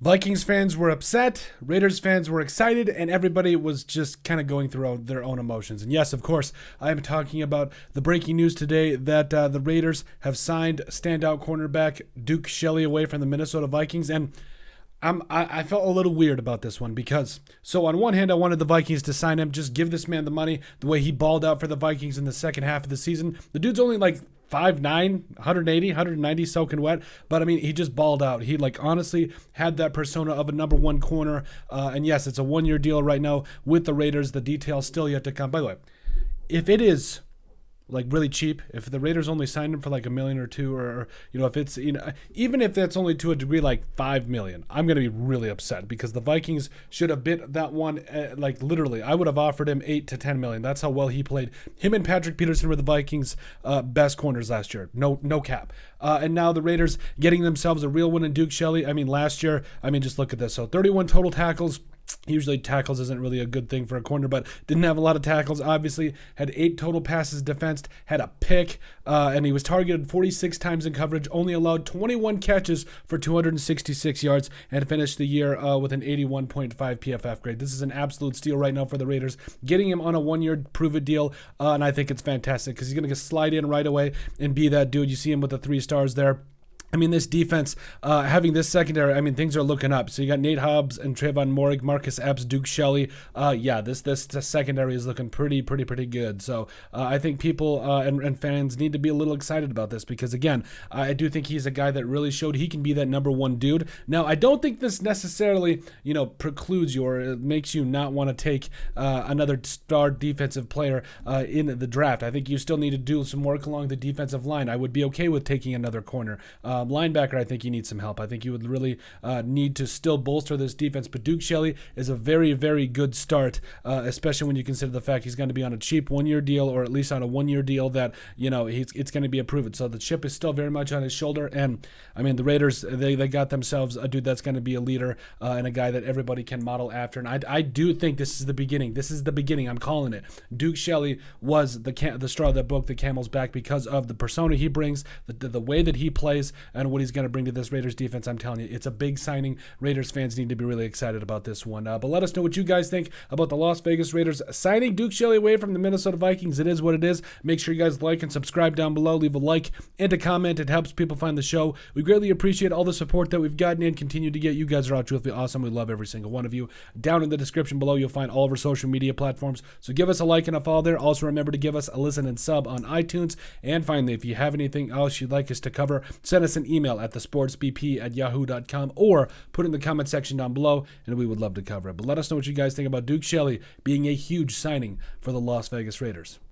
Vikings fans were upset, Raiders fans were excited, and everybody was just kind of going through their own emotions. And yes, of course, I am talking about the breaking news today that the Raiders have signed standout cornerback Duke Shelley away from the Minnesota Vikings. And I felt a little weird about this one because, so on one hand, I wanted the Vikings to sign him, just give this man the money, the way he balled out for the Vikings in the second half of the season. The dude's only like 5'9", 180, 190 soaking wet. But I mean, he just balled out. He honestly had that persona of a number one corner. And yes, it's a 1-year deal right now with the Raiders. The details still yet to come. By the way, if it is really cheap, if the Raiders only signed him for $1 million or $2 million, or if it's, even if that's only to a degree $5 million, I'm going to be really upset because the Vikings should have bid that one. Literally, I would have offered him $8 to $10 million. That's how well he played. Him and Patrick Peterson were the Vikings' best corners last year. No cap. And now the Raiders getting themselves a real one in Duke Shelley. I mean, last year, just look at this. So 31 total tackles. Usually tackles isn't really a good thing for a corner, but didn't have a lot of tackles, obviously. Had 8 total passes defensed, had a pick, and he was targeted 46 times in coverage, only allowed 21 catches for 266 yards, and finished the year with an 81.5 PFF grade. This is an absolute steal right now for the Raiders. Getting him on a 1-year prove-it deal, and I think it's fantastic because he's going to slide in right away and be that dude. You see him with the 3 stars there. This defense, having this secondary, things are looking up. So you got Nate Hobbs and Trayvon Morig, Marcus Epps, Duke Shelley. This secondary is looking pretty good. So I think people and fans need to be a little excited about this because, again, I do think he's a guy that really showed he can be that number one dude. Now, I don't think this necessarily, precludes you or makes you not want to take another star defensive player in the draft. I think you still need to do some work along the defensive line. I would be okay with taking another corner. Linebacker, I think you need some help. I think you would really need to still bolster this defense. But Duke Shelley is a very, very good start, especially when you consider the fact he's going to be on a cheap 1-year deal, or at least on a 1-year deal that, it's going to be approved. So the chip is still very much on his shoulder. And, the Raiders, they got themselves a dude that's going to be a leader and a guy that everybody can model after. And I do think this is the beginning. This is the beginning. I'm calling it. Duke Shelley was the straw that broke the camel's back because of the persona he brings, the way that he plays, and what he's going to bring to this Raiders defense. I'm telling you, it's a big signing. Raiders fans need to be really excited about this one. But let us know what you guys think about the Las Vegas Raiders signing Duke Shelley away from the Minnesota Vikings. It is what it is. Make sure you guys like and subscribe down below. Leave a like and a comment. It helps people find the show. We greatly appreciate all the support that we've gotten and continue to get. You guys are all truthfully awesome. We love every single one of you. Down in the description below, you'll find all of our social media platforms. So give us a like and a follow there. Also remember to give us a listen and sub on iTunes. And finally, if you have anything else you'd like us to cover, send us an email at thesportsbp@yahoo.com or put it in the comment section down below, and we would love to cover it. But let us know what you guys think about Duke Shelley being a huge signing for the Las Vegas Raiders.